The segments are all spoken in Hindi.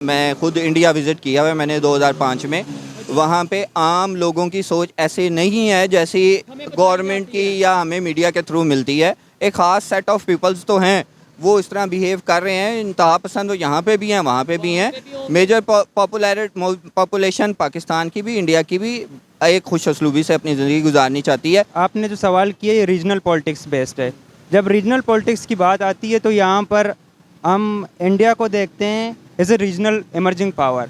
मैं खुद इंडिया विज़िट किया हुआ है मैंने 2005 में। वहाँ पे आम लोगों की सोच ऐसे नहीं है जैसी गवर्नमेंट की या हमें मीडिया के थ्रू मिलती है। एक ख़ास सेट ऑफ पीपल्स तो हैं वो इस तरह बिहेव कर रहे हैं, इंतहा पसंद वो यहाँ पे भी हैं वहाँ पे भी हैं। मेजर पॉपुलेशन पाकिस्तान की भी इंडिया की भी एक खुश असलूबी से अपनी ज़िंदगी गुजारनी चाहती है। आपने जो सवाल किया ये रीजनल पॉलिटिक्स बेस्ड है। जब रीजनल पॉलिटिक्स की बात आती है तो यहाँ पर हम इंडिया को देखते हैं as a regional emerging power,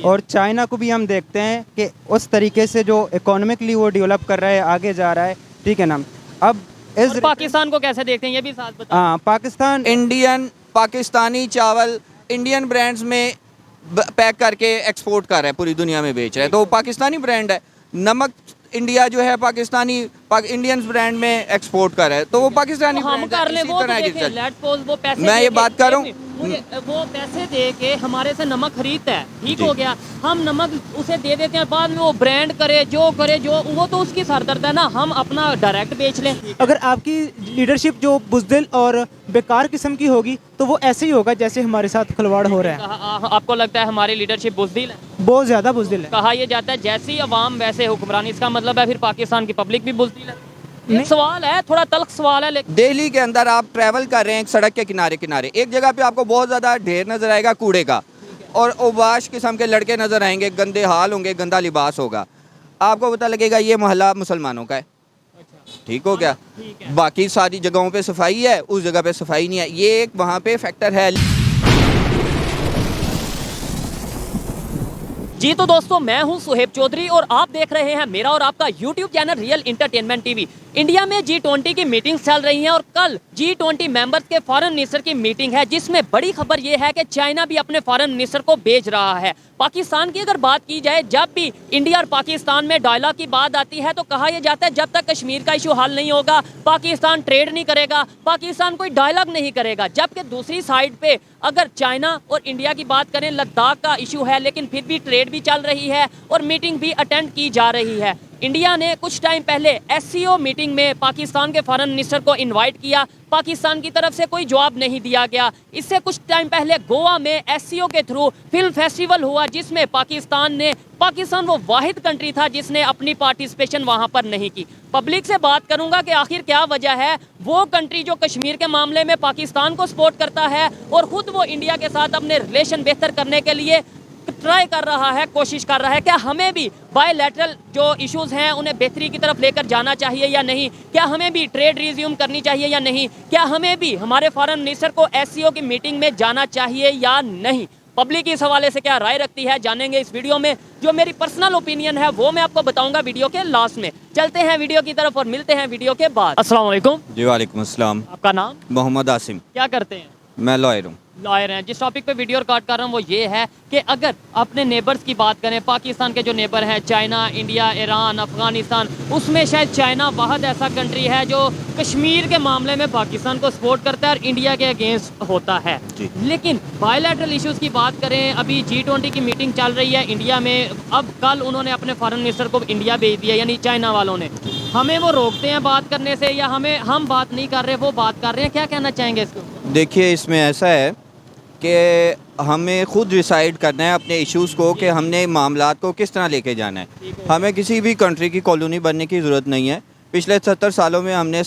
और चाइना को भी हम देखते हैं कि उस तरीके से जो इकोनॉमिकली वो डेवलप कर रहा है, आगे जा रहा है, ठीक है ना। अब और पाकिस्तान को कैसे देखते हैं ये भी साथ बताएं। हाँ, पाकिस्तान पाकिस्तानी चावल इंडियन ब्रांड्स में पैक करके एक्सपोर्ट कर रहा है, पूरी दुनिया में बेच रहा है, तो वो पाकिस्तानी ब्रांड है। नमक इंडिया जो है पाकिस्तानी इंडियन ब्रांड में एक्सपोर्ट कर रहा है, तो वो पाकिस्तानी हम कर ले वो तो देखें, लेट्स सपोज वो पैसे मैं ये बात कर रहा हूँ, वो पैसे दे के हमारे से नमक खरीदता है, ठीक हो गया, हम नमक उसे दे देते हैं, बाद में वो ब्रांड करे जो वो तो उसकी सरदर्द है ना, हम अपना डायरेक्ट बेच लें। अगर आपकी लीडरशिप जो बुज़दिल और बेकार किस्म की होगी तो वो ऐसे ही होगा जैसे हमारे साथ खिलवाड़ हो रहा है। आपको लगता है हमारी लीडरशिप बुज़दिल है? बहुत ज़्यादा बुज़दिल है। कहा यह जाता है जैसी अवाम वैसे हुक्मरानी, इसका मतलब है फिर पाकिस्तान की पब्लिक भी बुज़दिल है? एक सवाल है, थोड़ा तल्ख सवाल है, लेकिन दिल्ली के अंदर आप ट्रैवल कर रहे हैं एक सड़क के किनारे किनारे, एक जगह पे आपको बहुत ज़्यादा ढेर नज़र आएगा कूड़े का, और ओबाश किस्म के लड़के नज़र आएंगे, गंदे हाल होंगे, गंदा लिबास होगा, आपको पता लगेगा ये मोहल्ला मुसलमानों का है, ठीक हो गया। बाकी सारी जगहों पे सफाई है, उस जगह पे सफाई नहीं है, ये एक वहाँ पे फैक्टर है। जी तो दोस्तों, मैं हूं सुहेब चौधरी और आप देख रहे हैं मेरा और आपका YouTube channel real entertainment TV. India में G20 की मीटिंग्स चल रही हैं और कल G20 मेंबर्स के फॉरेन मिनिस्टर की मीटिंग है, जिसमें बड़ी खबर यह है कि चाइना भी अपने फॉरेन मिनिस्टर को भेज रहा है। पाकिस्तान की अगर बात की जाए, जब भी इंडिया और पाकिस्तान में डायलॉग की बात आती है तो कहा यह जाता है जब तक कश्मीर का इशू हल नहीं होगा पाकिस्तान ट्रेड नहीं करेगा, पाकिस्तान कोई डायलॉग नहीं करेगा। जबकि दूसरी साइड पे अगर चाइना और इंडिया की बात करें, लद्दाख का इशू है लेकिन फिर भी ट्रेड भी चल रही है और मीटिंग भी अटेंड की जा रही है। इंडिया ने कुछ टाइम पहले SCO मीटिंग में पाकिस्तान के फॉरेन मिनिस्टर को इनवाइट किया, पाकिस्तान की तरफ से कोई जवाब नहीं दिया गया। इससे कुछ टाइम पहले गोवा में SCO के थ्रू फिल्म फेस्टिवल हुआ, जिसमें पाकिस्तान वो वाहिद कंट्री था जिसने अपनी पार्टिसिपेशन वहां पर नहीं की। पब्लिक से बात करूंगा कि आखिर क्या वजह है, वो कंट्री जो कश्मीर के मामले में पाकिस्तान को सपोर्ट करता है और खुद वो इंडिया के साथ अपने रिलेशन बेहतर करने के लिए ट्राई कर रहा है, कोशिश कर रहा है। क्या हमें भी बायलैटरल जो इश्यूज हैं उन्हें बेहतरी की तरफ लेकर जाना चाहिए या नहीं? क्या हमें भी ट्रेड रिज्यूम करनी चाहिए या नहीं? क्या हमें भी हमारे फॉरेन मिनिस्टर को SCO की मीटिंग में जाना चाहिए या नहीं? पब्लिक इस हवाले से क्या राय रखती है जानेंगे इस वीडियो में। जो मेरी पर्सनल ओपिनियन है वो मैं आपको बताऊंगा वीडियो के लास्ट में। चलते हैं वीडियो की तरफ और मिलते हैं वीडियो के बाद। अस्सलाम वालेकुम। जी वालेकुम अस्सलाम। आपका नाम? मोहम्मद आसिम। क्या करते हैं? मैं लॉयर हूँ। लॉयर हैं। जिस टॉपिक पे वीडियो रिकॉर्ड कर रहा हूँ वो ये है कि अगर अपने नेबर्स की बात करें, पाकिस्तान के जो नेबर हैं चाइना, इंडिया, ईरान, अफगानिस्तान, उसमें शायद चाइना वाहिद ऐसा कंट्री है जो कश्मीर के मामले में पाकिस्तान को सपोर्ट करता है और इंडिया के अगेंस्ट होता है। लेकिन बायलैटरल इश्यूज की बात करें, अभी G20 की मीटिंग चल रही है इंडिया में। अब कल उन्होंने अपने फॉरेन मिनिस्टर को इंडिया भेज दिया, यानी चाइना वालों ने। हमें वो रोकते हैं बात करने से या हम बात नहीं कर रहे वो बात कर रहे हैं? क्या कहना चाहेंगे इसको? देखिए, इसमें ऐसा है कि हमें खुद डिसाइड करना है अपने इश्यूज़ को कि हमने मामलात को किस तरह लेके जाना है। हमें किसी भी कंट्री की कॉलोनी बनने की ज़रूरत नहीं है। पिछले 70 सालों में हमने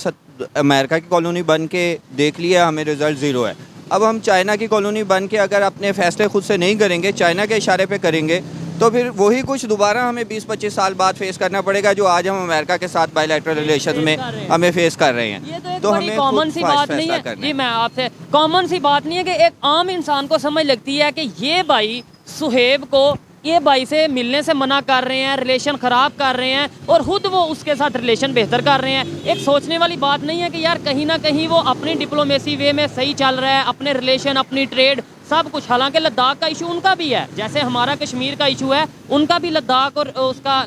अमेरिका की कॉलोनी बन के देख लिया, हमें रिज़ल्ट ज़ीरो है। अब हम चाइना की कॉलोनी बन के अगर अपने फ़ैसले खुद से नहीं करेंगे, चाइना के इशारे पे करेंगे, तो फिर वही कुछ दोबारा हमें 20-25 साल बाद फेस करना पड़ेगा जो आज हम अमेरिका के साथ बायलैटरल रिलेशन में हमें फेस कर रहे हैं। ये तो एक बड़ी कॉमन सी बात नहीं है जी, मैं आपसे कॉमन सी बात नहीं है कि एक आम इंसान को समझ लगती है कि ये भाई सुहेब को ये भाई से मिलने से मना कर रहे हैं, रिलेशन ख़राब कर रहे हैं और ख़ुद वो उसके साथ रिलेशन बेहतर कर रहे हैं। एक सोचने वाली बात नहीं है कि यार कहीं ना कहीं वो अपनी डिप्लोमेसी वे में सही चल रहा है, अपने रिलेशन, अपनी ट्रेड, सब कुछ। हालांकि लद्दाख का इशू उनका भी है, जैसे हमारा कश्मीर का इशू है, उनका भी लद्दाख और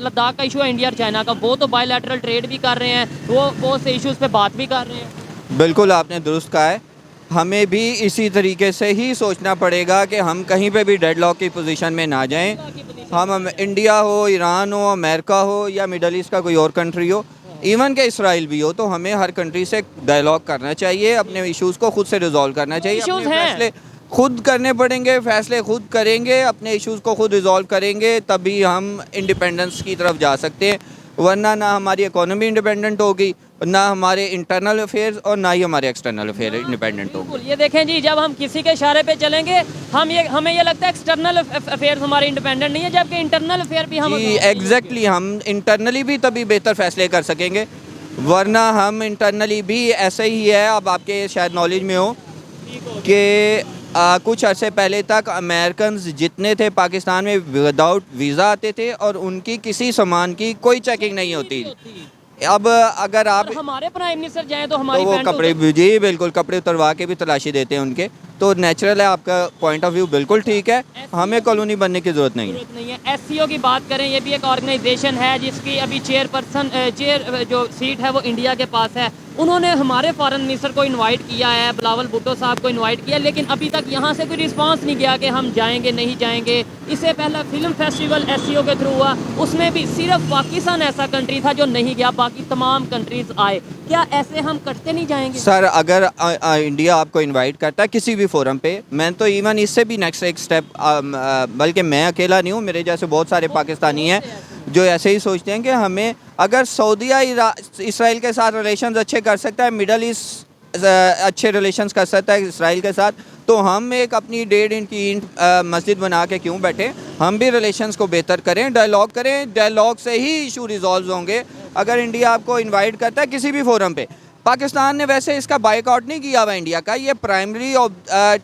लद्दाख का इशू है इंडिया और चाइना का। वो तो बायलैटरल ट्रेड भी कर रहे हैं, वो बहुत से इशूज़ पे बात भी कर रहे हैं। बिल्कुल आपने दुरुस्त कहा है। हमें भी इसी तरीके से ही सोचना पड़ेगा कि हम कहीं पे भी डेडलॉक की पोजीशन में ना जाएं। हम इंडिया हो, ईरान हो, अमेरिका हो या मिडल ईस्ट का कोई और कंट्री हो, इवन के इसराइल भी हो, तो हमें हर कंट्री से डायलॉग करना चाहिए, अपने इश्यूज़ को खुद से रिजॉल्व करना चाहिए, अपने फैसले खुद करने पड़ेंगे, फैसले खुद करेंगे, अपने इश्यूज़ को खुद रिजॉल्व करेंगे, तभी हम इंडिपेंडेंस की तरफ जा सकते हैं। वरना ना हमारी इकोनॉमी इंडिपेंडेंट होगी, ना हमारे इंटरनल अफेयर्स और ना ही हमारे एक्सटर्नल अफेयर इंडिपेंडेंट होंगे। बिल्कुल, ये देखें जी, जब हम किसी के इशारे पे चलेंगे हमें ये लगता है एक्सटर्नल अफेयर्स हमारे इंडिपेंडेंट नहीं है, जबकि इंटरनल अफेयर भी हम जी एग्जैक्टली, हम इंटरनली भी तभी बेहतर फैसले कर सकेंगे, वरना हम इंटरनली भी ऐसे ही है। अब आपके शायद नॉलेज में हो कि कुछ अरसे पहले तक अमेरिकन जितने थे पाकिस्तान में विदाउट वीज़ा आते थे और उनकी किसी सामान की कोई चेकिंग नहीं होती। अब अगर आप हमारे प्राइम मिनिस्टर जाएं तो तो हमारी वो पैंट कपड़े जी बिल्कुल कपड़े उतरवा के भी तलाशी देते हैं उनके, तो नेचुरल है, आपका पॉइंट ऑफ व्यू बिल्कुल ठीक है, हमें कॉलोनी बनने की ज़रूरत नहीं है। जरूरत नहीं है। एससीओ की बात करें, ये भी एक ऑर्गेनाइजेशन है जिसकी अभी चेयर जो सीट है वो इंडिया के पास है। उन्होंने हमारे फॉरेन मिनिस्टर को इनवाइट किया है, बिलावल भुट्टो साहब को इनवाइट किया, लेकिन अभी तक यहाँ से कोई रिस्पांस नहीं गया कि हम जाएंगे नहीं जाएंगे। इससे पहला फिल्म फेस्टिवल एससीओ के थ्रू हुआ, उसमें भी सिर्फ पाकिस्तान ऐसा कंट्री था जो नहीं गया, बाकी तमाम कंट्रीज आए। क्या ऐसे हम करते नहीं जाएंगे? सर अगर इंडिया आपको इनवाइट करता है किसी भी फोरम पे, मैं तो इवन इससे भी नेक्स्ट एक स्टेप, बल्कि मैं अकेला नहीं हूँ, मेरे जैसे बहुत सारे पाकिस्तानी हैं जो ऐसे ही सोचते हैं कि हमें अगर सऊदीया इसराइल के साथ रिलेशंस अच्छे कर सकता है, मिडल ईस्ट अच्छे रिलेशंस कर सकता है इसराइल के साथ, तो हम एक अपनी 1.5 इंच की मस्जिद बना के क्यों बैठे, हम भी रिलेशंस को बेहतर करें, डायलॉग करें, डायलॉग से ही इशू रिजॉल्व होंगे। अगर इंडिया आपको इनवाइट करता है किसी भी फोरम पे, पाकिस्तान ने वैसे इसका बायकॉट नहीं किया हुआ इंडिया का, ये प्राइमरी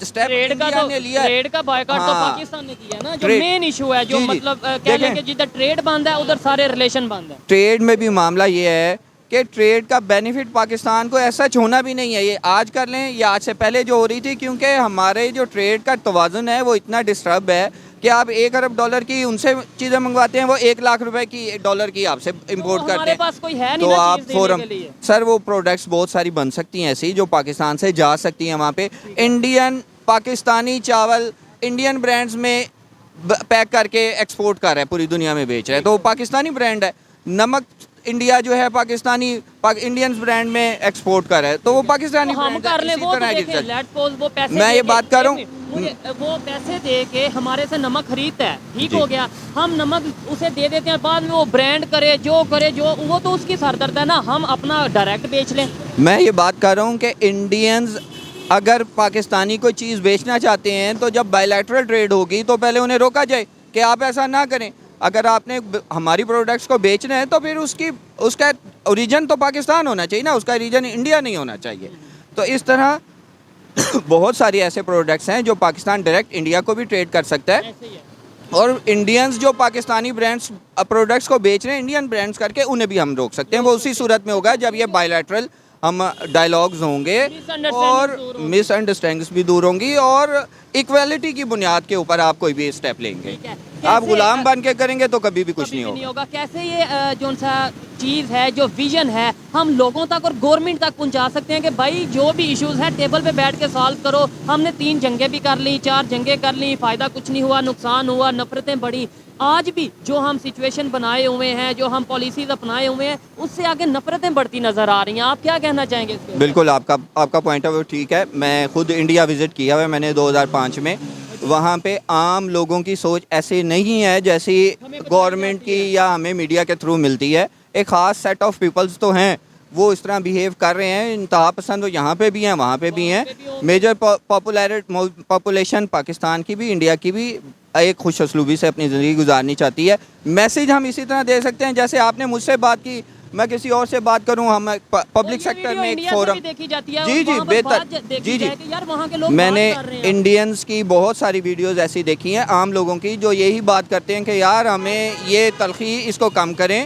स्टेप इंडिया ने लिया है। ट्रेड का बायकॉट तो हाँ, पाकिस्तान ने किया है ना, जो ट्रेड- मेन इशू है, जो जी, जी। मतलब कह देखें, लें कि जिधर ट्रेड बंद है उधर सारे रिलेशन बंद है। ट्रेड में भी मामला ये है कि ट्रेड का बेनिफिट पाकिस्तान को ऐसा होना भी नहीं है, ये आज कर लें या आज से पहले जो हो रही थी, क्योंकि हमारे जो ट्रेड का तवाज़ुन है वो इतना डिस्टर्ब है कि आप $1 अरब की उनसे चीज़ें मंगवाते हैं, वो $1 लाख की डॉलर की आपसे इंपोर्ट करते हमारे हैं। पास कोई है नहीं तो ना आप चीज़ देने फोरम के लिए। सर वो प्रोडक्ट्स बहुत सारी बन सकती हैं ऐसी जो पाकिस्तान से जा सकती हैं वहाँ पे। इंडियन पाकिस्तानी चावल इंडियन ब्रांड्स में पैक करके एक्सपोर्ट कर रहे हैं, पूरी दुनिया में बेच रहे हैं, तो वो पाकिस्तानी ब्रांड है। नमक इंडिया जो है पाकिस्तानी इंडियन ब्रांड में एक्सपोर्ट कर रहा है, तो वो पाकिस्तानी तो हम ब्रांड है। कर लें इसी वो, तो तरह की देखें, चीज़। लेट्स सपोज वो पैसे मैं दे ये के- बात कर रहा हूँ, एक मिनट, वो पैसे दे के हमारे से नमक खरीदता है, ठीक जी। हो गया, हम नमक उसे दे देते हैं, बाद में वो ब्रांड करे जो करे, जो वो तो उसकी सरदर्द है ना, हम अपना डायरेक्ट बेच लें। मैं ये बात कर रहा हूँ कि इंडियंस अगर पाकिस्तानी कोई चीज़ बेचना चाहते हैं तो जब बायलैटरल ट्रेड होगी तो पहले उन्हें रोका जाए कि आप ऐसा ना करें। अगर आपने हमारी प्रोडक्ट्स को बेचना है तो फिर उसका ओरिजिन तो पाकिस्तान होना चाहिए ना, उसका ओरिजिन इंडिया नहीं होना चाहिए। तो इस तरह बहुत सारी ऐसे प्रोडक्ट्स हैं जो पाकिस्तान डायरेक्ट इंडिया को भी ट्रेड कर सकता है, ऐसे ही है। और इंडियंस जो पाकिस्तानी ब्रांड्स प्रोडक्ट्स को बेच रहे हैं इंडियन ब्रांड्स करके, उन्हें भी हम रोक सकते हैं। वो उसी सूरत में होगा जब ये बायलैटरल हम डायलॉग्स होंगे और मिसअंडरस्टैंडिंग्स भी दूर होंगी और इक्वालिटी की बुनियाद के ऊपर आप कोई भी स्टेप लेंगे। ठीक है। आप कैसे- गुलाम बन के करेंगे तो कभी भी कुछ कभी नहीं भी होगा। कैसे ये जो सा चीज़ है, जो विजन है, हम लोगों तक और गवर्नमेंट तक पहुंचा सकते हैं कि भाई जो भी इश्यूज है टेबल पे बैठ के सॉल्व करो। हमने 3 जंगें भी कर ली, 4 जंगें कर ली, फ़ायदा कुछ नहीं हुआ, नुकसान हुआ, नफरतें बढ़ी। आज भी जो हम सिचुएशन बनाए हुए हैं, जो हम पॉलिसीज अपनाए हुए हैं, उससे आगे नफरतें बढ़ती नज़र आ रही हैं। आप क्या कहना चाहेंगे इसके ऊपर? बिल्कुल आपका पॉइंट ऑफ व्यू ठीक है। मैं खुद इंडिया विज़िट किया हुआ है मैंने 2005 में। वहाँ पे आम लोगों की सोच ऐसी नहीं है जैसी गवर्नमेंट की या हमें मीडिया के थ्रू मिलती है। एक ख़ास सेट ऑफ पीपल्स तो हैं वो इस तरह बिहेव कर रहे हैं, इंतहा पसंद, वो यहाँ पे भी हैं वहाँ पे भी हैं। मेजर पॉपुलेशन पाकिस्तान की भी इंडिया की भी एक खुश असलूबी से अपनी ज़िंदगी गुजारनी चाहती है। मैसेज हम इसी तरह दे सकते हैं जैसे आपने मुझसे बात की, मैं किसी और से बात करूं, हम पब्लिक सेक्टर में एक फोरम देखी जाती है, जी वहाँ पर बेहतर बात देखी जी जाए कि यार वहाँ के लोग मैंने बात कर रहे हैं। इंडियंस की बहुत सारी वीडियोस ऐसी देखी हैं आम लोगों की जो यही बात करते हैं कि यार हमें ये तलखी इसको कम करें।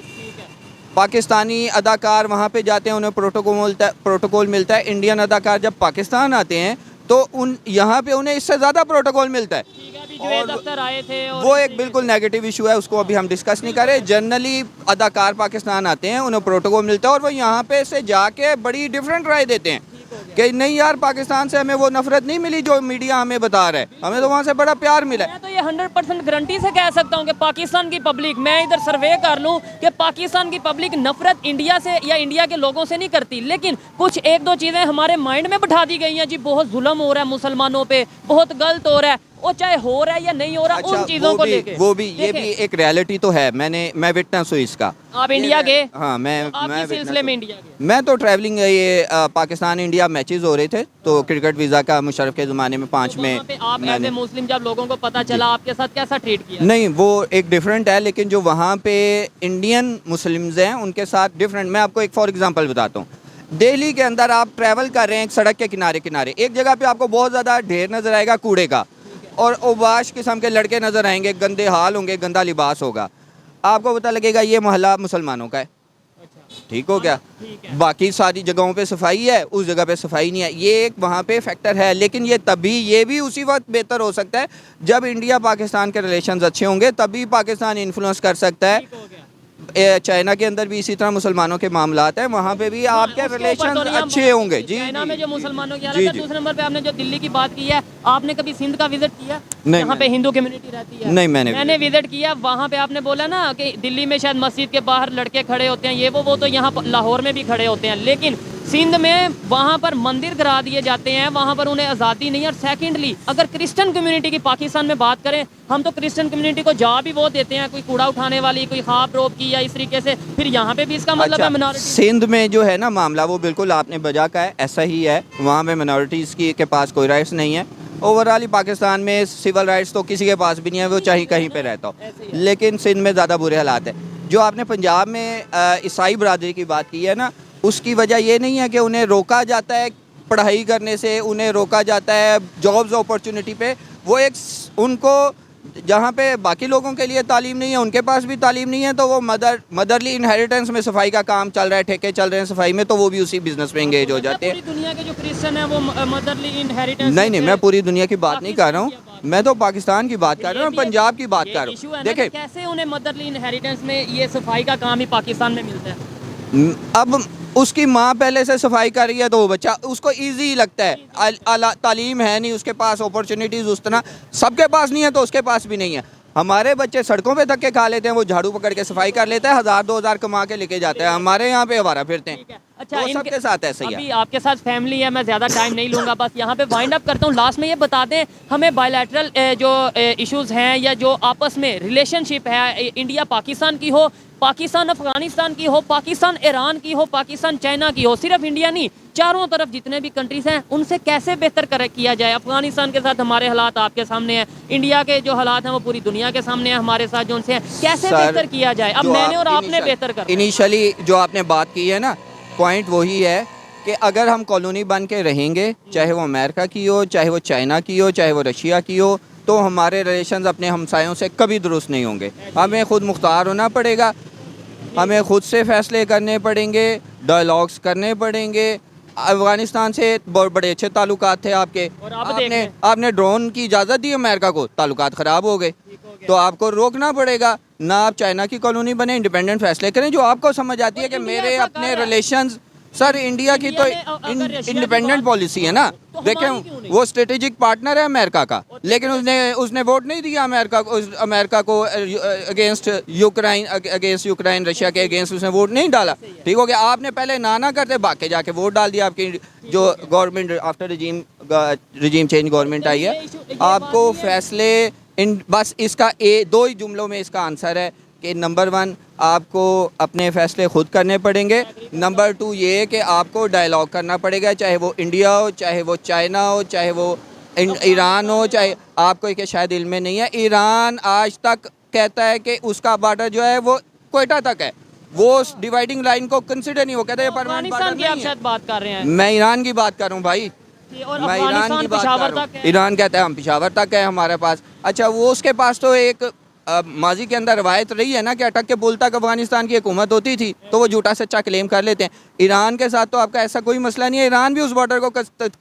पाकिस्तानी अदाकार वहाँ पे जाते हैं, उन्हें प्रोटोकॉल मिलता है। इंडियन अदाकार जब पाकिस्तान आते हैं तो यहाँ पे उन्हें इससे ज़्यादा प्रोटोकॉल मिलता है। ठीक है, अभी जुवेद अख्तर आए थे और वो एक बिल्कुल नेगेटिव इशू है, उसको अभी हम डिस्कस नहीं करें। जनरली अदाकार पाकिस्तान आते हैं, उन्हें प्रोटोकॉल मिलता है और वो यहाँ पे से जाके बड़ी डिफरेंट राय देते हैं। कि नहीं यार पाकिस्तान से हमें वो नफरत नहीं मिली जो मीडिया हमें बता रहा है, हमें तो वहाँ से बड़ा प्यार मिला है। मैं तो ये 100% गारंटी से कह सकता हूँ कि पाकिस्तान की पब्लिक, मैं इधर सर्वे कर लूँ कि पाकिस्तान की पब्लिक नफरत इंडिया से या इंडिया के लोगों से नहीं करती, लेकिन कुछ एक दो चीज़ें हमारे माइंड में बैठा दी गई हैं जी, बहुत जुल्म हो रहा है मुसलमानों पे, बहुत गलत हो रहा है, वो चाहे हो रहा है या नहीं हो रहा, उन चीज़ों को लेके वो भी ये भी एक रियलिटी तो है। मैं विटनेस हूँ इसका। आप इंडिया गए? हाँ, मैं इस सिलसिले में इंडिया गए? मैं तो ट्रैवलिंग, ये पाकिस्तान इंडिया मैचेस हो रहे थे तो क्रिकेट वीज़ा का मुशर्रफ के ज़माने में 5 में वहाँ पे आप एज ए मुस्लिम जब लोगों को पता चला, आपके साथ कैसा ट्रीट किया? नहीं, वो एक डिफरेंट है, लेकिन जो वहाँ पे इंडियन मुस्लिम्स हैं उनके साथ डिफरेंट। मैं आपको एक फॉर एग्जांपल बताता हूँ। दिल्ली के अंदर आप ट्रैवल कर रहे हैं एक सड़क के किनारे किनारे, एक जगह पे आपको बहुत ज़्यादा ढेर नज़र आएगा कूड़े का, और ओबाश किस्म के लड़के नज़र आएंगे, गंदे हाल होंगे, गंदा लिबास होगा, आपको पता लगेगा ये मोहल्ला मुसलमानों का है। ठीक हो गया। बाकी सारी जगहों पे सफाई है, उस जगह पे सफाई नहीं है, ये एक वहाँ पे फैक्टर है। लेकिन ये भी उसी वक्त बेहतर हो सकता है जब इंडिया पाकिस्तान के रिलेशंस अच्छे होंगे, तभी पाकिस्तान इन्फ्लुएंस कर सकता है। चाइना के अंदर भी इसी तरह मुसलमानों के मामलात हैं, वहाँ पे भी आपके रिलेशन अच्छे होंगे। जी, चाइना में जो मुसलमानों की हालत जी, है। जी। दूसरे नंबर पे आपने जो दिल्ली की बात की है, आपने कभी सिंध का विजिट किया? नहीं, यहाँ पे हिंदू कम्युनिटी रहती है। नहीं, मैंने विजिट किया। वहाँ पे आपने बोला ना कि दिल्ली में शायद मस्जिद के बाहर लड़के खड़े होते हैं, ये वो तो यहाँ लाहौर में भी खड़े होते हैं, लेकिन सिंध में वहाँ पर मंदिर गिरा दिए जाते हैं, वहाँ पर उन्हें आज़ादी नहीं है। और सेकेंडली अगर क्रिश्चियन कम्युनिटी की पाकिस्तान में बात करें, हम तो क्रिश्चियन कम्युनिटी को जा भी वो देते हैं, कोई कूड़ा उठाने वाली, कोई खाब रोब की या इस तरीके से, फिर यहाँ पे भी इसका मतलब है मिनॉरिटी। सिंध में जो है ना मामला, वो बिल्कुल आपने बजा का है, ऐसा ही है। वहाँ पे मिनॉरिटीज़ के पास कोई राइट्स नहीं है। ओवरऑल ही पाकिस्तान में सिविल राइट्स तो किसी के पास भी नहीं है, वो चाहे कहीं पे रहता हो, लेकिन सिंध में ज़्यादा बुरे हालात है। जो आपने पंजाब में ईसाई बरादरी की बात की है ना, उसकी वजह ये नहीं है कि उन्हें रोका जाता है पढ़ाई करने से, उन्हें रोका जाता है जॉब्स अपॉर्चुनिटी पे। वो एक उनको जहाँ पे बाकी लोगों के लिए तालीम नहीं है, उनके पास भी तालीम नहीं है, तो वो मदरली इनहेरिटेंस में सफाई का काम चल रहा है, ठेके चल रहे हैं सफाई में, तो वो भी उसी बिजनेस में एंगेज हो जाते हैं। पूरी दुनिया के जो क्रिश्चियन है वो मदरली इनहेरिटेंस। नहीं, मैं पूरी दुनिया की बात नहीं कर रहा हूँ, मैं तो पाकिस्तान की बात कर रहा हूँ, पंजाब की बात कर रहा हूँ। देखिए कैसे उन्हें मदरली इनहेरिटेंस में ये सफाई का काम ही पाकिस्तान में मिलता है। अब उसकी माँ पहले से सफाई कर रही है तो वो बच्चा उसको इजी लगता है। तालीम है नहीं उसके पास, अपॉर्चुनिटीज़ उस तरह सबके पास नहीं है, तो उसके पास भी नहीं है। हमारे बच्चे सड़कों पे धक्के खा लेते हैं, वो झाड़ू पकड़ के सफाई कर लेता है, 1000-2000 कमा के लेके जाते हैं। हमारे यहाँ पे आवारा फिरते हैं। अच्छा, तो सबके साथ ऐसा ही है। अभी आपके साथ फैमिली है, मैं ज़्यादा टाइम नहीं लूँगा, बस यहाँ पे वाइंड अप करता हूँ। लास्ट में ये बता दें, हमें बायलैटरल जो इश्यूज़ हैं या जो आपस में रिलेशनशिप है, इंडिया पाकिस्तान की हो, पाकिस्तान अफगानिस्तान की हो, पाकिस्तान ईरान की हो, पाकिस्तान चाइना की हो, सिर्फ इंडिया नहीं, चारों तरफ जितने भी कंट्रीज़ हैं उनसे कैसे बेहतर किया जाए। अफगानिस्तान के साथ हमारे हालात आपके सामने हैं, इंडिया के जो हालात हैं वो पूरी दुनिया के सामने हैं, हमारे साथ जो उनसे हैं, कैसे बेहतर किया जाए। अब मैंने और आपने बेहतर कर, इनिशियली जो आपने बात की है ना, पॉइंट वही है कि अगर हम कॉलोनी बन के रहेंगे, चाहे वो अमेरिका की हो, चाहे वो चाइना की हो, चाहे वो रशिया की हो, तो हमारे रिलेशंस अपने हमसायों से कभी दुरुस्त नहीं होंगे। हमें खुद मुख्तार होना पड़ेगा, हमें खुद से फैसले करने पड़ेंगे, डायलॉग्स करने पड़ेंगे। अफगानिस्तान से बहुत बड़े अच्छे ताल्लुकात थे आपके, आपने ड्रोन की इजाज़त दी अमेरिका को, ताल्लुकात ख़राब हो गए, तो आपको रोकना पड़ेगा। ना आप चाइना की कॉलोनी बने, इंडिपेंडेंट फैसले करें जो आपको समझ आती है कि मेरे अपने रिलेशंस। सर इंडिया की तो इंडिपेंडेंट पॉलिसी है ना, देखें वो स्ट्रेटेजिक पार्टनर है अमेरिका का, लेकिन उसने वोट नहीं दिया अमेरिका को अगेंस्ट यूक्रेन रशिया के अगेंस्ट उसने वोट नहीं डाला। ठीक हो गया, आपने पहले ना करते भाग जाके वोट डाल दिया। आपकी जो government after regime change government आई है, आपको फैसले बस इसका दो ही जुमलों में इसका आंसर है कि नंबर 1 आपको अपने फ़ैसले खुद करने पड़ेंगे, नंबर 2 ये कि आपको डायलॉग करना पड़ेगा, चाहे वो इंडिया हो, चाहे वो चाइना हो, चाहे वो ईरान हो, चाहे आपको एक शायद इल्म में नहीं है, ईरान आज तक कहता है कि उसका बॉर्डर जो है वो कोयटा तक है, वो डिवाइडिंग लाइन को कंसिडर नहीं, वो कहते हैं परमानेंट बॉर्डर नहीं है। शायद बात कर रहे हैं, मैं ईरान की बात कर रहा हूँ भाई, मैं ईरान की बात कर रहा हूँ। ईरान कहता है हम पेशावर तक है हमारे पास। अच्छा, वो उसके पास तो एक माजी के अंदर रवायत रही है ना कि अटक के पुल तक अफगानिस्तान की हुकूमत होती थी, तो वो झूठा सच्चा क्लेम कर लेते हैं। ईरान के साथ तो आपका ऐसा कोई मसला नहीं है, ईरान भी उस बॉर्डर को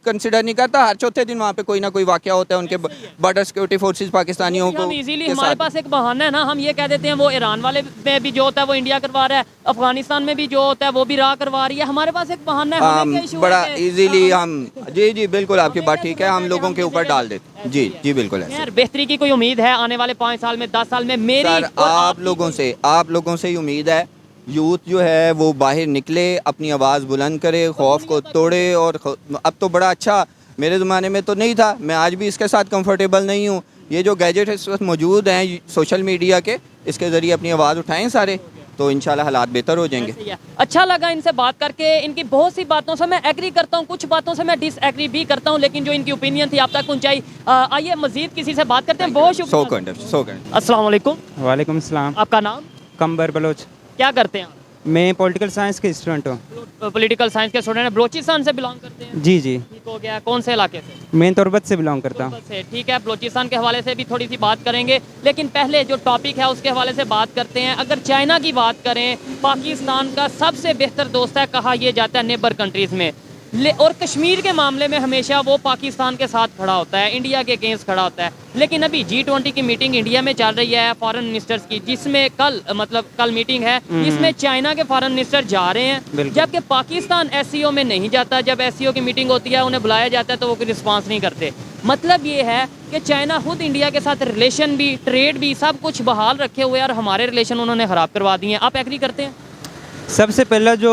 कंसिडर नहीं करता। हर चौथे दिन वहाँ पे कोई ना कोई वाक़या होता है उनके बॉर्डर सिक्योरिटी फोर्सेज पाकिस्तानियों को इजीली हमारे पास एक बहाना है ना, हम ये कह देते हैं वो ईरान वाले में भी जो होता है वो इंडिया करवा रहा है, अफगानिस्तान में भी जो होता है वो भी राह करवा रही है। हमारे पास एक बहाना है, हमें क्या issue बड़ा है कि- इजीली हम जी बिल्कुल आपकी बात ठीक है, हम लोगों के ऊपर डाल देते। जी बिल्कुल ऐसे। यार बेहतरी की कोई उम्मीद है आने वाले 5 साल में, 10 साल में? मेरी सर और आप आपकी लोगों से ही उम्मीद है, यूथ जो है वो बाहर निकले, अपनी आवाज़ बुलंद करे, खौफ को तोड़े। और अब तो बड़ा अच्छा, मेरे ज़माने में तो नहीं था, मैं आज भी इसके साथ कंफर्टेबल नहीं हूँ। ये जो गैजेट इस वक्त मौजूद हैं सोशल मीडिया के, इसके ज़रिए अपनी आवाज़ उठाएं सारे, तो इंशाल्लाह हालात बेहतर हो जाएंगे। सही है। अच्छा लगा इनसे बात करके, इनकी बहुत सी बातों से मैं एग्री करता हूँ, कुछ बातों से मैं डिसएग्री भी करता हूँ, लेकिन जो इनकी ओपिनियन थी आप तक पहुँचाई। आइए मजीद किसी से बात करते हैं। बहुत शुक्रिया। सो कर अस्सलाम वालेकुम, वालेकुम अस्सलाम। आपका नाम? कंबर बलोच। क्या करते हैं आप? मैं पॉलिटिकल साइंस के स्टूडेंट हूँ। पॉलिटिकल साइंस के स्टूडेंट हैं, बलूचिस्तान से बिलोंग करते हैं? जी जी, ठीक हो गया। कौन से इलाके से? मैं तुर्बत से बिलोंग करता हूँ। से ठीक है, बलूचिस्तान के हवाले से भी थोड़ी सी बात करेंगे, लेकिन पहले जो टॉपिक है उसके हवाले से बात करते हैं। अगर चाइना की बात करें, पाकिस्तान का सबसे बेहतर दोस्त है, कहा यह जाता है नेबर कंट्रीज़ में। और कश्मीर के मामले में हमेशा वो पाकिस्तान के साथ खड़ा होता है, इंडिया के अगेंस्ट खड़ा होता है। लेकिन अभी G20 की मीटिंग इंडिया में चल रही है फॉरेन मिनिस्टर्स की, जिसमें कल मीटिंग है जिसमें चाइना के फॉरेन मिनिस्टर जा रहे हैं, जबकि पाकिस्तान SCO में नहीं जाता। जब SCO की मीटिंग होती है, उन्हें बुलाया जाता है तो वो कोई रिस्पॉन्स नहीं करते। मतलब ये है कि चाइना खुद इंडिया के साथ रिलेशन भी, ट्रेड भी, सब कुछ बहाल रखे हुए हैं और हमारे रिलेशन उन्होंने ख़राब करवा दिए हैं। आप एग्री करते हैं? सबसे पहला जो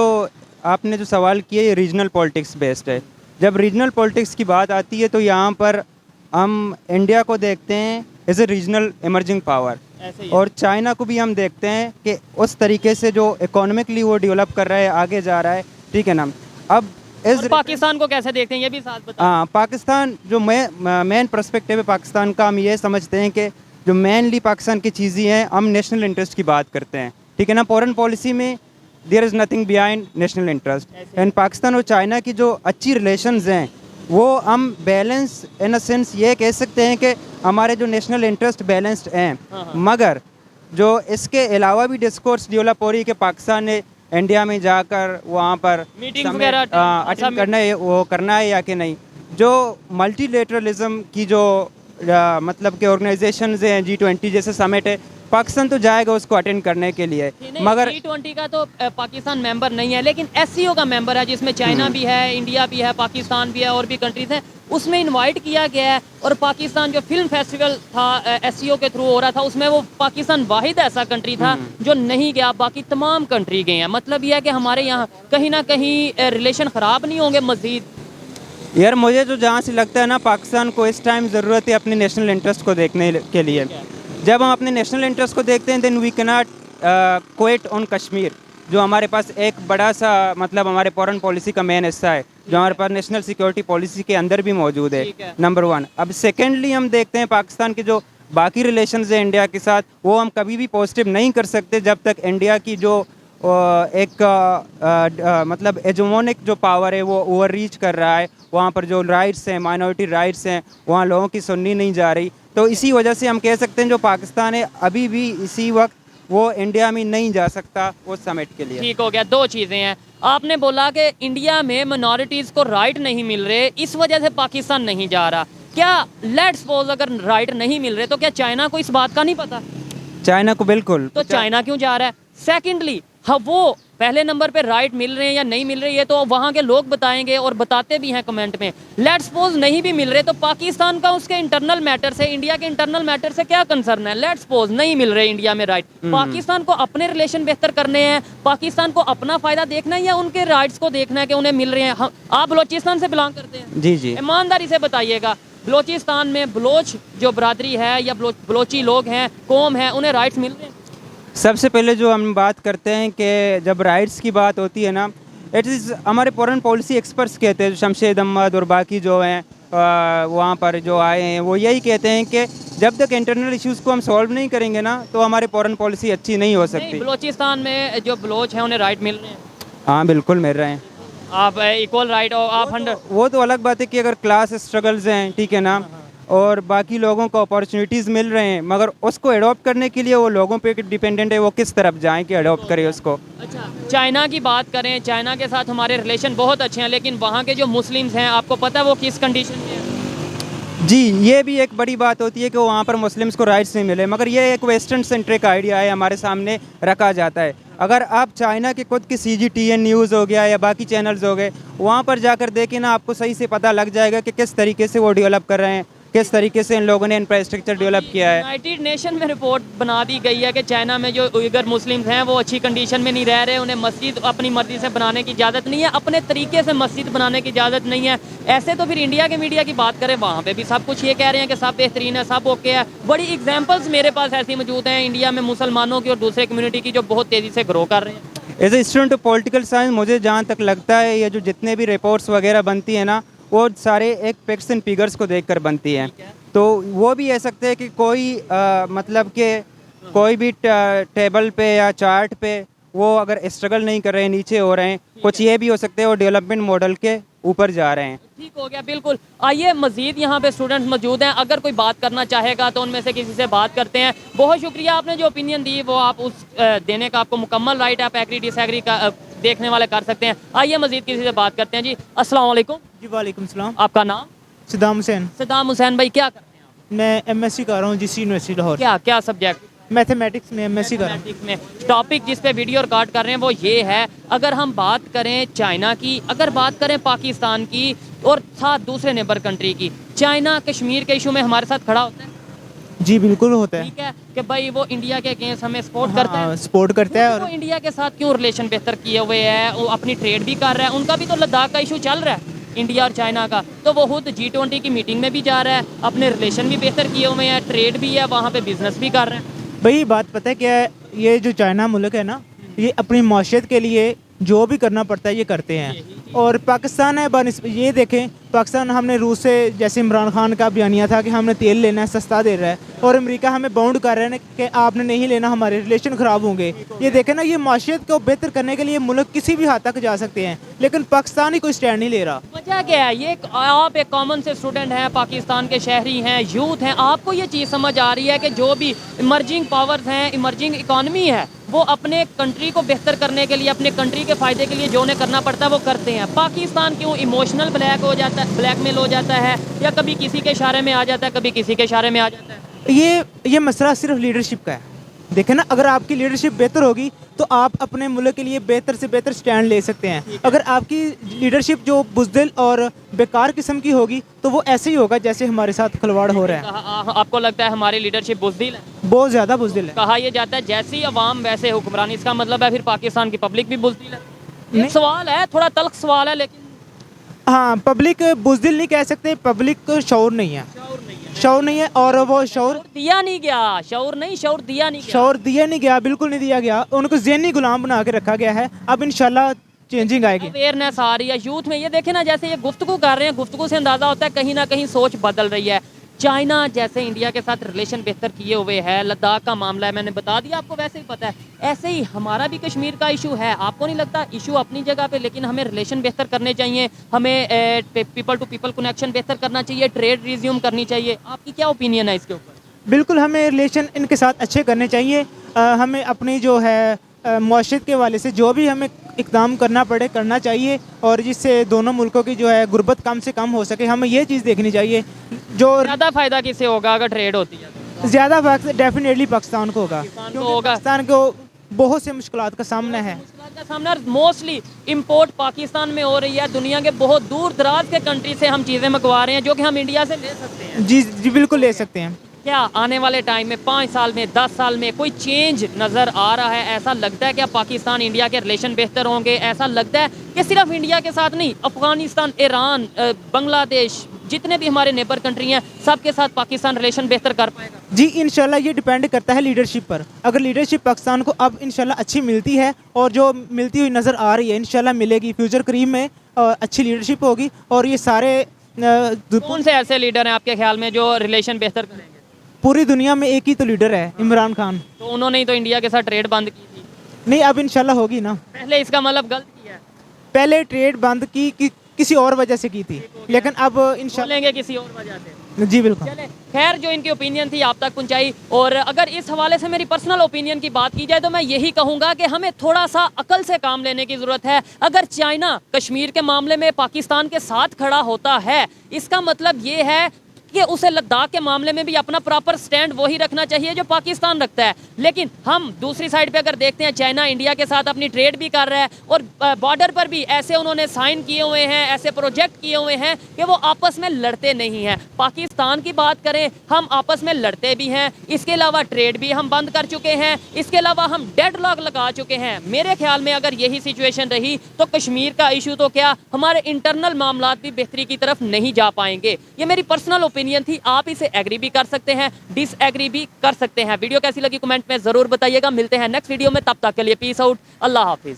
आपने जो सवाल किया, ये रीजनल पॉलिटिक्स बेस्ड है। जब रीजनल पॉलिटिक्स की बात आती है तो यहाँ पर हम इंडिया को देखते हैं as a regional emerging power, और चाइना को भी हम देखते हैं कि उस तरीके से जो इकोनॉमिकली वो डेवलप कर रहा है, आगे जा रहा है, ठीक है ना। अब और पाकिस्तान को कैसे देखते हैं ये भी साथ बताएं। हाँ, पाकिस्तान जो मेन पर्सपेक्टिव है पाकिस्तान का, हम ये समझते हैं कि जो मेनली पाकिस्तान की चीज़ें हैं, हम नेशनल इंटरेस्ट की बात करते हैं, ठीक है ना। फॉरेन पॉलिसी में there is nothing behind national interest. And Pakistan और चाइना की जो अच्छी रिलेशंस हैं, वो हम बैलेंस इन अ सेंस ये कह सकते हैं कि हमारे जो नेशनल इंटरेस्ट बैलेंस्ड हैं। मगर जो इसके अलावा भी डिस्कोर्स डेवलप हो रही है कि पाकिस्तान ने इंडिया में जाकर वहाँ पर मीटिंग वगैरह अटेंड करना है, वो करना है या कि नहीं। जो मल्टीलेटरलिज्म की जो मतलब कि ऑर्गेनाइजेशंस हैं, G20 जैसे समिट है, पाकिस्तान तो जाएगा उसको अटेंड करने के लिए, मगर G20 का तो पाकिस्तान मेंबर नहीं है, लेकिन SCO का मेंबर है, जिसमें चाइना भी है, इंडिया भी है, पाकिस्तान भी है और भी कंट्रीज हैं। उसमें इनवाइट किया गया है। और पाकिस्तान जो फिल्म फेस्टिवल था SCO के थ्रू हो रहा था, उसमें वो पाकिस्तान वाहिद ऐसा कंट्री था जो नहीं गया, बाकी तमाम कंट्री गए हैं। मतलब यह है कि हमारे यहाँ कहीं ना कहीं रिलेशन ख़राब नहीं होंगे मज़ीद? यार मुझे जो जहाँ से लगता है ना, पाकिस्तान को इस टाइम ज़रूरत है अपने नेशनल इंटरेस्ट को देखने के लिए। जब हम अपने नेशनल इंटरेस्ट को देखते हैं, then we can not quit on Kashmir, जो हमारे पास एक बड़ा सा मतलब हमारे फॉरेन पॉलिसी का मेन हिस्सा है, जो हमारे पास नेशनल सिक्योरिटी पॉलिसी के अंदर भी मौजूद है, नंबर 1। अब सेकेंडली हम देखते हैं पाकिस्तान के जो बाकी रिलेशंस है इंडिया के साथ, वो हम कभी भी पॉजिटिव नहीं कर सकते जब तक इंडिया की जो मतलब एजमोनिक जो पावर है वो ओवर रीच कर रहा है। वहाँ पर जो राइट्स हैं, माइनॉरिटी राइट्स हैं, वहाँ लोगों की सुननी नहीं जा रही। तो इसी वजह से हम कह सकते हैं जो पाकिस्तान है अभी भी इसी वक्त वो इंडिया में नहीं जा सकता वो समिट के लिए। ठीक हो गया। दो चीज़ें हैं, आपने बोला कि इंडिया में मिनॉरिटीज़ को राइट नहीं मिल रहे, इस वजह से पाकिस्तान नहीं जा रहा। क्या लेट्स सपोज अगर राइट नहीं मिल रहे तो क्या चाइना को इस बात का नहीं पता? चाइना को बिल्कुल। तो चाइना क्यों जा रहा है? सेकेंडली, हाँ, वो पहले नंबर पे राइट मिल रहे हैं या नहीं मिल रहे, ये तो वहाँ के लोग बताएंगे और बताते भी हैं कमेंट में। लेट्स सपोज नहीं भी मिल रहे तो पाकिस्तान का उसके इंटरनल मैटर से, इंडिया के इंटरनल मैटर से क्या कंसर्न है? लेट्स सपोज नहीं मिल रहे इंडिया में राइट, पाकिस्तान को अपने रिलेशन बेहतर करने हैं, पाकिस्तान को अपना फायदा देखना है या उनके राइट्स को देखना है कि उन्हें मिल रहे हैं? आप बलोचिस्तान से बिलोंग करते हैं? जी जी। ईमानदारी से बताइएगा, बलोचिस्तान में बलोच जो बरादरी है या बलोची लोग हैं, कौम है, उन्हें राइट्स मिल रहे हैं? सबसे पहले जो हम बात करते हैं कि जब राइट्स की बात होती है ना, इट इज़ हमारे फॉरेन पॉलिसी एक्सपर्ट्स कहते हैं, शमशेद अहमद और बाकी जो हैं वहाँ पर जो आए हैं, वो यही कहते हैं कि जब तक इंटरनल इश्यूज़ को हम सॉल्व नहीं करेंगे ना, तो हमारी फॉरेन पॉलिसी अच्छी नहीं हो सकती। बलोचिस्तान में जो बलोच हैं उन्हें राइट मिल रहे हैं? हाँ बिल्कुल मिल रहे हैं। आप इक्वल राइट और आप 100? वो तो अलग बात है कि अगर क्लास स्ट्रगल्स हैं, ठीक है ना, और बाकी लोगों को अपॉर्चुनिटीज़ मिल रहे हैं, मगर उसको अडॉप्ट करने के लिए वो लोगों पे डिपेंडेंट है, वो किस तरफ जाएं कि अडॉप्ट करें उसको। अच्छा, चाइना की बात करें, चाइना के साथ हमारे रिलेशन बहुत अच्छे हैं, लेकिन वहाँ के जो मुस्लिम्स हैं आपको पता है वो किस कंडीशन में हैं? जी, ये भी एक बड़ी बात होती है कि वहाँ पर मुस्लिम्स को राइट्स नहीं मिले, मगर ये एक वेस्टर्न सेंट्रिक आइडिया है, हमारे सामने रखा जाता है। अगर आप चाइना के खुद की CGTN न्यूज़ हो गया या बाकी चैनल्स हो गए, वहाँ पर जाकर देखें ना, आपको सही से पता लग जाएगा कि किस तरीके से वो डेवलप कर रहे हैं, किस तरीके से इन लोगों ने इंफ्रास्ट्रक्चर डेवलप किया है। यूनाइटेड नेशन में रिपोर्ट बना दी गई है कि चाइना में जो उइगर मुस्लिम्स हैं वो अच्छी कंडीशन में नहीं रह रहे, उन्हें मस्जिद अपनी मर्जी से बनाने की इजाज़त नहीं है, अपने तरीके से मस्जिद बनाने की इजाज़त नहीं है। ऐसे तो फिर इंडिया के मीडिया की बात करें, वहाँ पे भी सब कुछ ये कह रहे हैं कि सब बेहतरीन है, सब ओके है। बड़ी एग्जाम्पल्स मेरे पास ऐसी मौजूद हैं इंडिया में मुसलमानों की और दूसरे कम्युनिटी की जो बहुत तेज़ी से ग्रो कर रहे हैं। As a student of political science, मुझे जहाँ तक लगता है ये जो जितने भी रिपोर्ट्स वगैरह बनती है ना, वो सारे एक फैक्ट्स एंड फिगर्स को देखकर बनती हैं। तो वो भी कह सकते हैं कि कोई मतलब कि कोई भी टेबल पे या चार्ट पे वो अगर स्ट्रगल नहीं कर रहे हैं, नीचे हो रहे हैं, कुछ ये भी हो सकते हैं वो डेवलपमेंट मॉडल के ऊपर जा रहे हैं। ठीक हो गया, बिल्कुल। आइए, मजीद यहाँ पे स्टूडेंट्स मौजूद हैं, अगर कोई बात करना चाहेगा तो उनमें से किसी से बात करते हैं। बहुत शुक्रिया, आपने जो ओपिनियन दी वो आप उस देने का आपको मुकम्मल राइट है, आप एग्री डिसएग्री का देखने वाले कर सकते हैं। आइए मजीद किसी से बात करते हैं। जी अस्सलाम वालेकुम। जी वालेकुम सलाम। आपका नाम? सदाम हुसैन। सदाम हुसैन भाई, क्या करते हैं आप? मैं MSc कर रहा हूँ GC यूनिवर्सिटी लाहौर। क्या क्या सब्जेक्ट? मैथमेटिक्स में MSc कर रहा हूँ। मैथमेटिक्स में। टॉपिक जिस पे वीडियो रिकॉर्ड कर रहे हैं वो ये है, अगर हम बात करें चाइना की, अगर बात करें पाकिस्तान की और साथ दूसरे नेबर कंट्री की, चाइना कश्मीर के इशू में हमारे साथ खड़ा होता है। जी बिल्कुल होता है। ठीक है कि भाई वो इंडिया के अगेंस्ट हमें सपोर्ट करता है, सपोर्ट करता है। वो और इंडिया के साथ क्यों रिलेशन बेहतर किए हुए है, वो अपनी ट्रेड भी कर रहा है, उनका भी तो लद्दाख का इशू चल रहा है इंडिया और चाइना का, तो वो खुद G20 की मीटिंग में भी जा रहा है, अपने रिलेशन भी बेहतर किए हुए हैं, ट्रेड भी है, वहाँ पे बिजनेस भी कर रहे हैं। भाई बात पता है क्या है, ये जो चाइना मुल्क है ना, ये अपनी माशियत के लिए जो भी करना पड़ता है ये करते हैं। और पाकिस्तान है ये देखें, पाकिस्तान हमने रूस से, जैसे इमरान खान का बयानिया था कि हमने तेल लेना है, सस्ता दे रहा है, और अमेरिका हमें बाउंड कर रहा है कि आपने नहीं लेना, हमारे रिलेशन ख़राब होंगे। ये देखें ना, ये माशियत को बेहतर करने के लिए मुल्क किसी भी हद तक जा सकते हैं, लेकिन पाकिस्तान ही कोई स्टैंड नहीं ले रहा। वजह क्या है? ये आप एक कॉमन से स्टूडेंट हैं, पाकिस्तान के शहरी हैं, यूथ हैं, आपको ये चीज़ समझ आ रही है कि जो भी इमर्जिंग पावर्स हैं, इमर्जिंग इकॉनमी है, वो अपने कंट्री को बेहतर करने के लिए, अपने कंट्री के फ़ायदे के लिए जो उन्हें करना पड़ता है वो करते हैं। पाकिस्तान क्यों इमोशनल ब्लैकमेल हो जाता है, या कभी किसी के इशारे में आ जाता है, कभी किसी के इशारे में आ जाता है? ये मसला सिर्फ लीडरशिप का है। देखें ना, अगर आपकी लीडरशिप बेहतर होगी तो आप अपने मुल्क के लिए बेहतर से बेहतर स्टैंड ले सकते हैं। अगर आपकी लीडरशिप जो बुज़दिल और बेकार किस्म की होगी तो वो ऐसे ही होगा जैसे हमारे साथ खिलवाड़ हो रहा है। आपको लगता है हमारी लीडरशिप बुज़दिल है? बहुत ज़्यादा बुज़दिल है। कहा यह जाता है जैसी अवाम वैसे हुक्मरानी, इसका मतलब है फिर पाकिस्तान की पब्लिक भी बुज़दिल है? ये सवाल है, थोड़ा तल्ख सवाल है, लेकिन हाँ, पब्लिक बुज़दिल नहीं कह सकते, पब्लिक को शऊर नहीं है, शऊर नहीं है। और वो शऊर दिया नहीं गया, शऊर नहीं, शऊर दिया नहीं गया, शऊर दिया नहीं गया, बिल्कुल नहीं दिया गया, उनको ज़हनी गुलाम बना के रखा गया है। अब इंशाल्लाह चेंजिंग आएगी, अवेयरनेस आ रही है यूथ में। ये देखें ना, जैसे ये गुफ्तगू कर रहे हैं, गुफ्तगू से अंदाजा होता है कहीं ना कहीं सोच बदल रही है। चाइना जैसे इंडिया के साथ रिलेशन बेहतर किए हुए है, लद्दाख का मामला है, मैंने बता दिया, आपको वैसे ही पता है। ऐसे ही हमारा भी कश्मीर का इशू है, आपको नहीं लगता? इशू अपनी जगह पे, लेकिन हमें रिलेशन बेहतर करने चाहिए, हमें पीपल टू पीपल कनेक्शन बेहतर करना चाहिए, ट्रेड रिज्यूम करनी चाहिए। आपकी क्या ओपिनियन है इसके ऊपर? बिल्कुल हमें रिलेशन इनके साथ अच्छे करने चाहिए। हमें अपनी जो है मुआशरत के वाले से जो भी हमें इक़दाम करना पड़े करना चाहिए, और जिससे दोनों मुल्कों की जो है गुर्बत कम से कम हो सके। हमें ये चीज़ देखनी चाहिए। जो ज़्यादा फ़ायदा किससे होगा अगर ट्रेड होती है? ज़्यादा डेफिनेटली पाकिस्तान को होगा, पाकिस्तान क्योंकि को होगा। पाकिस्तान को बहुत से मुश्किलात का सामना है। का सामना मोस्टली इंपोर्ट पाकिस्तान में हो रही है, दुनिया के बहुत दूर दराज के कंट्री से हम चीज़ें मंगवा रहे हैं जो कि हम इंडिया से ले सकते हैं। जी जी बिल्कुल ले सकते हैं। क्या आने वाले टाइम में 5 साल में 10 साल में कोई चेंज नज़र आ रहा है? ऐसा लगता है कि पाकिस्तान इंडिया के रिलेशन बेहतर होंगे? ऐसा लगता है कि सिर्फ इंडिया के साथ नहीं, अफगानिस्तान, ईरान, बांग्लादेश, जितने भी हमारे नेबर कंट्री हैं, सबके साथ पाकिस्तान रिलेशन बेहतर कर पाएगा? जी इंशाल्लाह ये डिपेंड करता है लीडरशिप पर। अगर लीडरशिप पाकिस्तान को अब इंशाल्लाह अच्छी मिलती है, और जो मिलती हुई नज़र आ रही है, इंशाल्लाह मिलेगी फ्यूचर करीब में, अच्छी लीडरशिप होगी। और ये सारे कौन से ऐसे लीडर हैं आपके ख्याल में जो रिलेशन बेहतर करेंगे? पूरी दुनिया में एक ही तो लीडर है, इमरान खान। तो उन्होंने ही तो इंडिया के साथ ट्रेड बंद की थी। नहीं, अब इंशाल्लाह होगी ना। पहले इसका मतलब गलत किया है, पहले ट्रेड बंद की किसी और वजह से की थी, लेकिन अब इंशाल्लाह बोलेंगे किसी और वजह से। जी बिल्कुल। चले खैर, जो इनकी ओपिनियन थी आप तक पहुंचाई। और अगर इस हवाले से मेरी पर्सनल ओपिनियन की बात की जाए तो मैं यही कहूँगा कि हमें थोड़ा सा अकल से काम लेने की ज़रूरत है। अगर चाइना कश्मीर के मामले में पाकिस्तान के साथ खड़ा होता है, इसका मतलब ये है कि उसे लद्दाख के मामले में भी अपना प्रॉपर स्टैंड वही रखना चाहिए जो पाकिस्तान रखता है। लेकिन हम दूसरी साइड पे अगर देखते हैं, चाइना इंडिया के साथ अपनी ट्रेड भी कर रहा है और बॉर्डर पर भी ऐसे उन्होंने साइन किए हुए हैं, ऐसे प्रोजेक्ट किए हुए हैं कि वो आपस में लड़ते नहीं हैं। पाकिस्तान की बात करें, हम आपस में लड़ते भी हैं, इसके अलावा ट्रेड भी हम बंद कर चुके हैं, इसके अलावा हम डेडलॉक लगा चुके हैं। मेरे ख्याल में अगर यही सिचुएशन रही तो कश्मीर का इशू तो क्या, हमारे इंटरनल मामलात भी बेहतरी की तरफ नहीं जा पाएंगे। ये मेरी पर्सनल ओपिनियन थी, आप इसे एग्री भी कर सकते हैं, डिसएग्री भी कर सकते हैं। वीडियो कैसी लगी कमेंट में जरूर बताइएगा। मिलते हैं नेक्स्ट वीडियो में, तब तक के लिए पीस आउट, अल्लाह हाफिज।